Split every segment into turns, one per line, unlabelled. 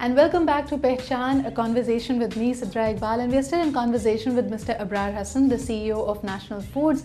And welcome back to Pehchan, a conversation with me, Sidra Iqbal, and we are still in conversation with Mr. Abrar Hassan, the CEO of National Foods.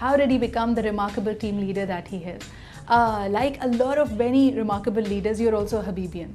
How did he become the remarkable team leader that he is? Like a lot of many remarkable leaders, you're also a Habibian.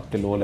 up till O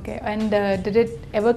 Okay, and did it ever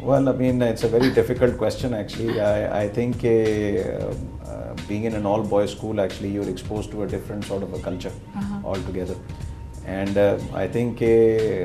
Well, I mean, it's a very difficult question actually. I think being in an all-boys school, actually, you're exposed to a different sort of a culture altogether. And I think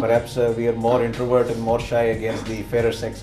perhaps we are more introvert and more shy against the fairer sex.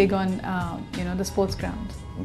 big on the sports grounds.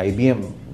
IBM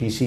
PC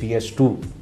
PS2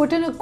put in a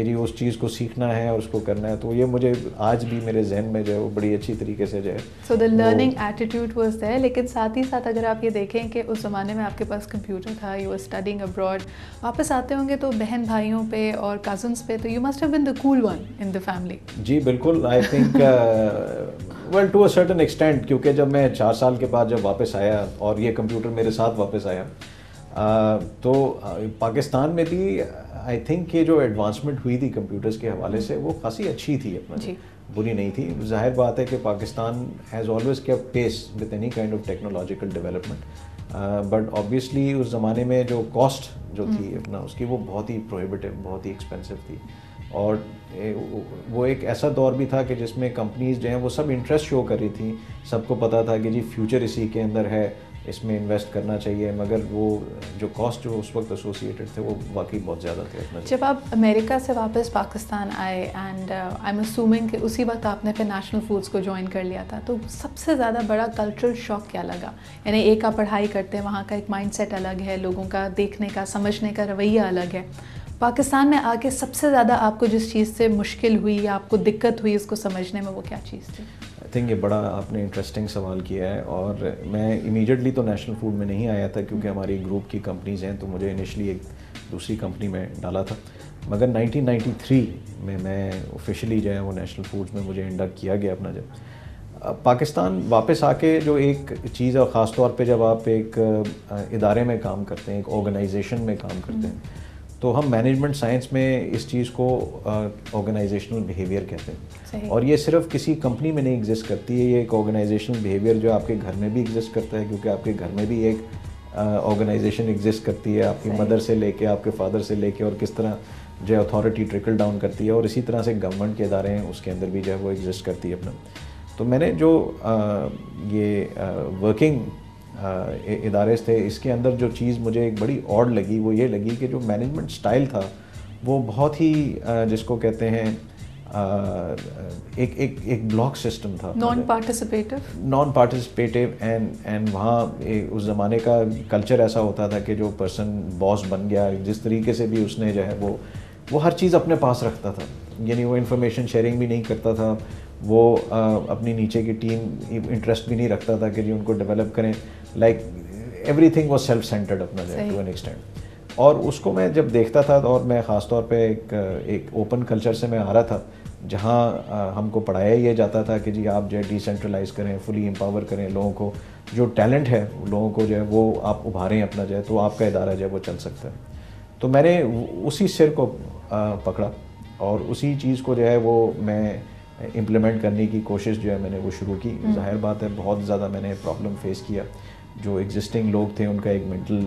کہ جی اس چیز کو سیکھنا ہے اور اس کو کرنا ہے. تو یہ مجھے آج بھی میرے ذہن میں جو ہے وہ بڑی اچھی طریقے سے جو ہے.
So the learning attitude was there. لیکن ساتھ ہی ساتھ اگر آپ یہ دیکھیں کہ اس زمانے میں آپ کے پاس کمپیوٹر تھا, یو آر اسٹڈینگ ابراڈ, واپس آتے ہوں گے تو بہن بھائیوں پہ اور کزنس پہ تو you must have been the cool one in the family.
جی بالکل. I think well to a certain extent, کیونکہ جب میں 4 سال کے بعد جب واپس آیا اور یہ کمپیوٹر میرے ساتھ واپس آیا, تو پاکستان میں بھی آئی تھنک یہ جو ایڈوانسمنٹ ہوئی تھی کمپیوٹرز کے حوالے سے وہ خاصی اچھی تھی اپنا, بری نہیں تھی. ظاہر بات ہے کہ Pakistan has always kept pace with any kind of technological development, but obviously اس زمانے میں جو کاسٹ جو تھی اپنا اس کی وہ بہت ہی پروہیبٹیو, بہت ہی ایکسپینسو تھی. اور وہ ایک ایسا دور بھی تھا کہ جس میں کمپنیز جو ہیں وہ سب انٹرسٹ شو کر رہی تھیں, سب کو پتہ تھا کہ جی فیوچر اسی کے اندر ہے, اس میں انویسٹ کرنا چاہیے, مگر وہ جو کاسٹ جو اس وقت ایسوسیٹڈ تھے وہ واقعی بہت زیادہ تھے.
جب آپ امریکہ سے واپس پاکستان آئے اینڈ آئی ایم اسیومنگ کہ اسی وقت آپ نے پھر نیشنل فوڈس کو جوائن کر لیا تھا, تو سب سے زیادہ بڑا کلچرل شاک کیا لگا؟ یعنی ایک آپ پڑھائی کرتے ہیں, وہاں کا ایک مائنڈ سیٹ الگ ہے, لوگوں کا دیکھنے کا سمجھنے کا رویہ الگ ہے. پاکستان میں آ کے سب سے زیادہ آپ کو جس چیز سے مشکل ہوئی یا آپ کو دقت ہوئی اس کو سمجھنے میں, وہ کیا چیز تھی؟
آئی تھنک یہ بڑا آپ نے انٹرسٹنگ سوال کیا ہے. اور میں امیڈیٹلی تو نیشنل فوڈ میں نہیں آیا تھا کیونکہ ہماری گروپ کی کمپنیز ہیں, تو مجھے انیشلی ایک دوسری کمپنی میں ڈالا تھا. مگر 1993 میں آفیشلی جو ہے وہ نیشنل فوڈز میں مجھے انڈکٹ کیا گیا اپنا. جب پاکستان واپس آ کے جو ایک چیز ہے, خاص طور پہ جب آپ ایک ادارے میں کام کرتے ہیں, ایک آرگنائزیشن میں کام کرتے ہیں, تو ہم مینجمنٹ سائنس میں اس چیز کو آرگنائزیشنل بیہیویئر کہتے ہیں. اور یہ صرف کسی کمپنی میں نہیں ایگزسٹ کرتی ہے, یہ ایک آرگنائزیشنل بیہیویئر جو آپ کے گھر میں بھی ایگزسٹ کرتا ہے, کیونکہ آپ کے گھر میں بھی ایک آرگنائزیشن ایگزسٹ کرتی ہے, آپ کی مدر سے لے کے آپ کے فادر سے لے کے, اور کس طرح جو ہے اتھارٹی ٹرکل ڈاؤن کرتی ہے, اور اسی طرح سے گورنمنٹ کے ادارے ہیں اس کے اندر بھی جو ہے وہ ایگزسٹ کرتی ہے اپنا. تو میں نے جو یہ ورکنگ ادارے تھے اس کے اندر جو چیز مجھے ایک بڑی آڈ لگی وہ یہ لگی کہ جو مینجمنٹ سٹائل تھا وہ بہت ہی جس کو کہتے ہیں ایک بلاک سسٹم تھا,
نان
پارٹیسپیٹیو. اینڈ وہاں اس زمانے کا کلچر ایسا ہوتا تھا کہ جو پرسن باس بن گیا جس طریقے سے بھی اس نے جو ہے وہ ہر چیز اپنے پاس رکھتا تھا, یعنی وہ انفارمیشن شیئرنگ بھی نہیں کرتا تھا, وہ اپنی نیچے کی ٹیم انٹرسٹ بھی نہیں رکھتا تھا کہ جی ان کو ڈیولپ کریں. Like every thing was self centred اپنا ٹو این ایکسٹینٹ. اور اس کو میں جب دیکھتا تھا, اور میں خاص طور پہ ایک اوپن کلچر سے میں آ رہا تھا جہاں ہم کو پڑھایا یہ جاتا تھا کہ جی آپ جو ہے ڈیسینٹرلائز کریں, فلی امپاور کریں لوگوں کو, جو ٹیلنٹ ہے لوگوں کو جو ہے وہ آپ ابھاریں اپنا جو ہے, تو آپ کا ادارہ جو ہے وہ چل سکتا ہے. تو میں نے اسی سر کو پکڑا اور اسی چیز کو جو ہے وہ میں امپلیمنٹ کرنے کی کوشش جو ہے میں نے وہ شروع کی. ظاہر بات ہے بہت زیادہ میں نے پرابلم فیس کیا. جو ایگزسٹنگ لوگ تھے ان کا ایک مینٹل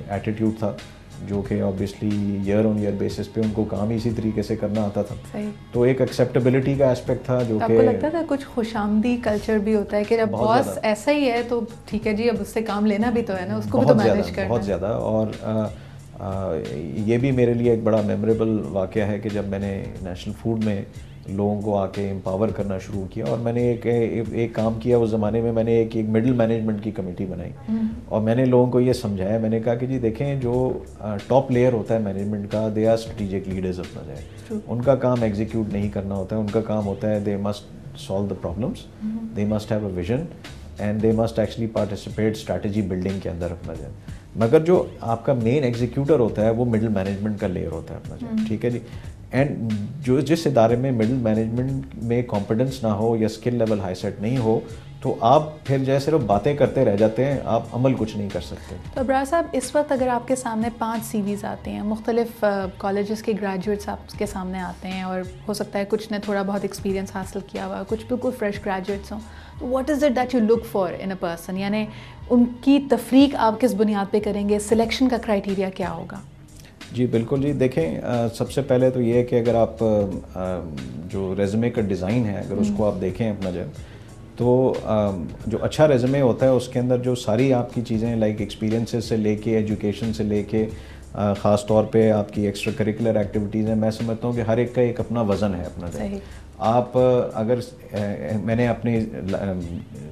ایٹیٹیوڈ تھا جو کہ آبویسلی ایئر آن ایئر بیسس پہ ان کو کام اسی طریقے سے کرنا آتا تھا. تو ایک ایکسیپٹیبلٹی کا اسپیکٹ تھا جو کہ
آپ کو لگتا تھا کچھ خوش آمدی کلچر بھی ہوتا ہے کہ جب باس ایسا ہی ہے تو ٹھیک ہے جی اب اس سے کام لینا بھی تو ہے نا, اس کو بھی تو مینیج کرنا.
بہت زیادہ. اور یہ بھی میرے لیے ایک بڑا میموریبل واقعہ ہے کہ جب میں نے نیشنل فوڈ میں لوگوں کو آ کے امپاور کرنا شروع کیا, اور میں نے ایک کام کیا اس زمانے میں, میں نے ایک مڈل مینجمنٹ کی کمیٹی بنائی اور میں نے لوگوں کو یہ سمجھایا, میں نے کہا کہ جی دیکھیں جو ٹاپ لیئر ہوتا ہے مینجمنٹ کا, دے آر اسٹریٹجک لیڈرز اپنا جائے, ان کا کام ایگزیکیوٹ نہیں کرنا ہوتا ہے, ان کا کام ہوتا ہے they must solve the problems, they must have a vision and they must actually participate strategy building کے اندر اپنا جائے. مگر جو آپ کا مین ایگزیکیوٹر ہوتا ہے وہ مڈل مینجمنٹ کا لیئر ہوتا ہے اپنا جائے, ٹھیک ہے جی. اینڈ جو جس ادارے میں مڈل مینجمنٹ میں کمپیٹنس نہ ہو یا اسکل لیول ہائی سیٹ نہیں ہو تو آپ پھر جو ہے صرف باتیں کرتے رہ جاتے ہیں, آپ عمل کچھ نہیں کر سکتے.
تو ابرار صاحب اس وقت اگر آپ کے سامنے 5 سی ویز آتے ہیں, مختلف کالجز کے گریجویٹس آپ کے سامنے آتے ہیں, اور ہو سکتا ہے کچھ نے تھوڑا بہت ایکسپیرینس حاصل کیا ہوا, کچھ بالکل فریش گریجویٹس ہوں, تو what is it that you look for in a person, یعنی ان کی تفریق آپ کس بنیاد پہ کریں گے, سلیکشن کا کرائیٹیریا کیا ہوگا؟
جی بالکل جی. دیکھیں سب سے پہلے تو یہ ہے کہ اگر آپ جو ریزومے کا ڈیزائن ہے اگر اس کو آپ دیکھیں اپنا جو, تو جو اچھا ریزومے ہوتا ہے اس کے اندر جو ساری آپ کی چیزیں لائک ایکسپیرینسز سے لے کے ایجوکیشن سے لے کے خاص طور پہ آپ کی ایکسٹرا کریکولر ایکٹیویٹیز ہیں, میں سمجھتا ہوں کہ ہر ایک کا ایک اپنا وزن ہے اپنا جو. آپ اگر میں نے اپنی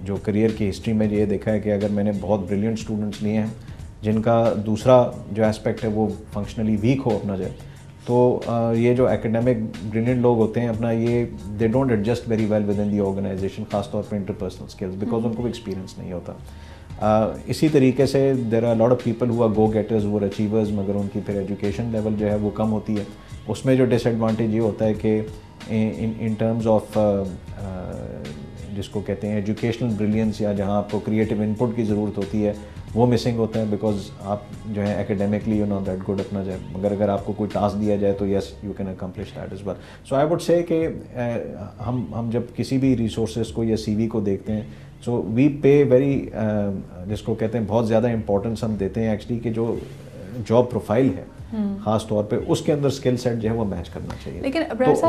جو کریئر کی ہسٹری میں یہ دیکھا ہے کہ اگر میں نے بہت بریلینٹ اسٹوڈنٹس لیے ہیں جن کا دوسرا جو اسپیکٹ ہے وہ فنکشنلی ویک ہو اپنا جائے, تو یہ جو اکیڈمک برلینٹ لوگ ہوتے ہیں اپنا یہ they don't adjust very well within the organisation, خاص طور پہ انٹرپرسنل اسکلز, بیکاز ان کو ایکسپیرینس نہیں ہوتا. اسی طریقے سے there are lot of people who are go getters, وہ اچیورز, مگر ان کی پھر ایجوکیشن لیول جو ہے وہ کم ہوتی ہے. اس میں جو ڈس ایڈوانٹیج یہ ہوتا ہے کہ ان ٹرمز آف جس کو کہتے ہیں ایجوکیشنل بریلینس, یا جہاں آپ کو کریٹیو ان پٹ کی ضرورت ہوتی ہے, وہ مسنگ ہوتا ہے, بیکاز آپ جو ہے academically you know that good اپنا جائے, مگر اگر آپ کو کوئی ٹاسک دیا جائے تو yes you can accomplish that as well. So I would say کہ ہم جب کسی بھی ریسورسز کو یا سی وی کو دیکھتے ہیں, سو وی پے ویری جس کو کہتے ہیں بہت زیادہ امپورٹنس ہم دیتے ہیں ایکچولی کہ جو جاب پروفائل ہے خاص طور پہ اس کے اندر اسکل سیٹ جو ہے وہ میچ کرنا چاہیے.
لیکن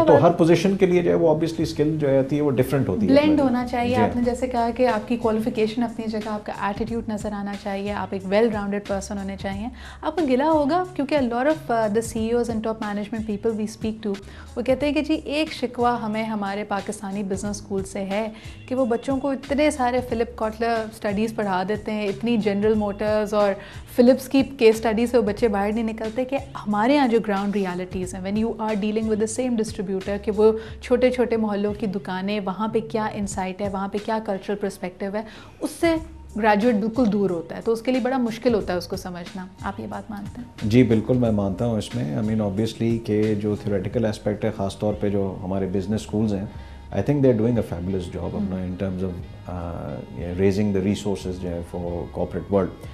تو ہر پوزیشن کے لیے جو ہے وہ آبویسلی اسکل جو ہے وہ ڈفرینٹ ہوتی ہے,
بلینڈ ہونا چاہیے. آپ نے جیسے کہا کہ آپ کی کوالیفیکیشن اپنی جگہ, آپ کا ایٹیٹیوڈ نظر آنا چاہیے, آپ ایک ویل راؤنڈیڈ پرسن ہونے چاہیے. آپ کو گلا ہوگا کیونکہ lot of the C E Os and top management people we speak to, وہ کہتے ہیں کہ جی ایک شکوہ ہمیں ہمارے پاکستانی بزنس اسکول سے ہے کہ وہ بچوں کو اتنے سارے فلپ کاٹلر اسٹڈیز پڑھا دیتے ہیں, اتنی جنرل موٹرز اور فلپس کی کیس اسٹڈی سے وہ بچے باہر نہیں نکلتے, کہ ہمارے یہاں جو گراؤنڈ ریالٹیز ہیں when you are dealing with the same distributor, کہ وہ چھوٹے چھوٹے محلوں کی دکانیں, وہاں پہ کیا انسائٹ ہے, وہاں پہ کیا کلچرل پرسپیکٹیو ہے, اس سے گریجویٹ بالکل دور ہوتا ہے, تو اس کے لیے بڑا مشکل ہوتا ہے اس کو سمجھنا. آپ یہ بات مانتے ہیں؟
جی بالکل میں مانتا ہوں اس میں. آئی مین اوبیسلی کہ جو تھیوریٹیکل اسپیکٹ ہے خاص طور پہ جو ہمارے بزنس اسکولز ہیں, I think they are doing a fabulous job اپنا in terms of raising the resources جو ہے فار کارپوریٹ ورلڈ.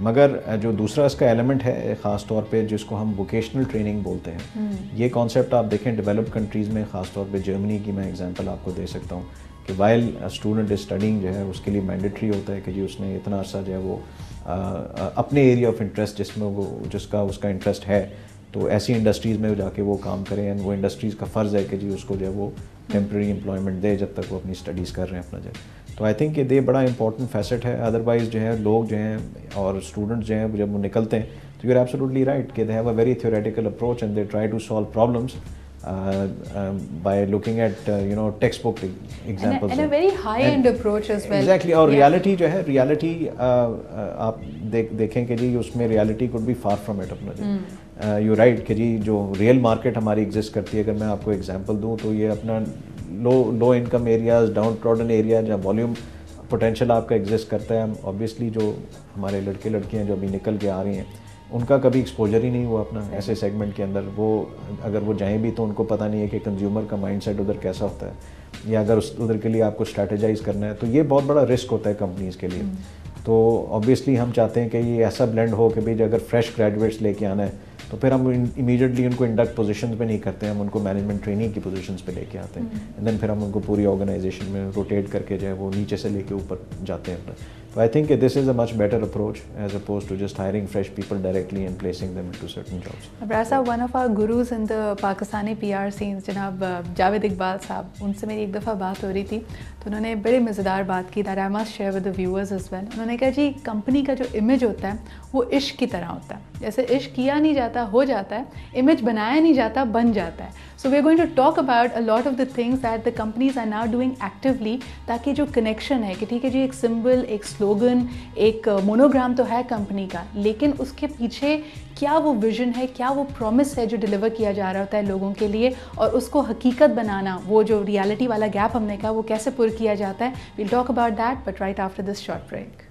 مگر جو دوسرا اس کا ایلیمنٹ ہے خاص طور پہ جس کو ہم ووکیشنل ٹریننگ بولتے ہیں, یہ کانسیپٹ آپ دیکھیں ڈیولپڈ کنٹریز میں, خاص طور پہ جرمنی کی میں ایگزامپل آپ کو دے سکتا ہوں کہ وائل اسٹوڈنٹ از اسٹڈنگ جو ہے اس کے لیے مینڈیٹری ہوتا ہے کہ جی اس نے اتنا عرصہ جو ہے وہ اپنے ایریا آف انٹرسٹ جس میں وہ اس کا انٹرسٹ ہے, تو ایسی انڈسٹریز میں جا کے وہ کام کریں, اینڈ وہ انڈسٹریز کا فرض ہے کہ جی اس کو جو ہے وہ ٹیمپرری امپلائمنٹ دے جب تک وہ اپنی اسٹڈیز کر رہے ہیں اپنا جائے. تو آئی تھنک یہ بڑا امپورٹنٹ فیسٹ ہے. ادروائز جو ہے لوگ جو ہیں اور اسٹوڈنٹس جو ہیں جب وہ نکلتے ہیں تو یو آر ایبسولوٹلی رائٹ کہ they have a very theoretical approach and they try to solve problems by looking at you know textbook examples.
And a very high end approach as well.
Exactly. اور reality جو ہے reality آپ دیکھیں کہ جی اس میں reality could be far from it اپنا جی. یو رائٹ کہ جی جو ریئل مارکیٹ ہماری ایگزسٹ کرتی ہے, اگر میں آپ کو ایگزامپل دوں تو یہ اپنا low income areas, down trodden area جہاں والیوم پوٹینشیل آپ کا ایگزسٹ کرتا ہے. اوبیسلی جو ہمارے لڑکے لڑکیاں جو ابھی نکل کے آ رہی ہیں ان کا کبھی ایکسپوجر ہی نہیں ہوا اپنا ایسے سیگمنٹ کے اندر. وہ اگر وہ جائیں بھی تو ان کو پتہ نہیں ہے کہ کنزیومر کا مائنڈ سیٹ ادھر کیسا ہوتا ہے, یا اگر ادھر کے لیے آپ کو اسٹریٹجائز کرنا ہے, تو یہ بہت بڑا رسک ہوتا ہے کمپنیز کے لیے. تو اوبیسلی ہم چاہتے ہیں کہ یہ ایسا بلینڈ ہو کہ بھائی اگر فریش گریجویٹس لے کے آنا ہے تو پھر ہم امیڈیٹلی ان کو انڈکٹ پوزیشنز پہ نہیں کرتے ہیں, ہم ان کو مینجمنٹ ٹریننگ کی پوزیشنز پہ لے کے آتے ہیں, اینڈ دین پھر ہم ان کو پوری آرگنائزیشن میں روٹیٹ کر کے جو ہے وہ نیچے سے لے کے اوپر جاتے ہیں. تو I think this is a much better approach as opposed to just hiring fresh people directly and placing them into certain jobs.
Abrar sahab, one of our gurus in the Pakistani P R sense جناب جاوید اقبال صاحب, ان سے میری ایک دفعہ بات ہو رہی تھی تو انہوں نے بڑے مزیدار بات کی, that I must share with the viewers as well. انہوں نے کہا جی کمپنی کا جو امیج ہوتا ہے وہ عشق کی طرح ہوتا ہے, جیسے عشق کیا نہیں جاتا ہو جاتا ہے, امیج بنایا نہیں جاتا بن جاتا ہے. So we are going to talk about a lot of the things that the companies are now doing actually, تاکہ جو کنیکشن ہے کہ ٹھیک ہے جی ایک سمبل, ایک سلوگن, ایک مونوگرام تو ہے کمپنی کا, لیکن اس کے پیچھے کیا وہ ویژن ہے, کیا وہ پرومس ہے جو ڈیلیور کیا جا رہا ہوتا ہے لوگوں کے لیے, اور اس کو حقیقت بنانا, وہ جو ریالٹی والا گیپ ہم نے کہا وہ کیسے پر کیا جاتا ہے. We'll talk about that but right after this short break.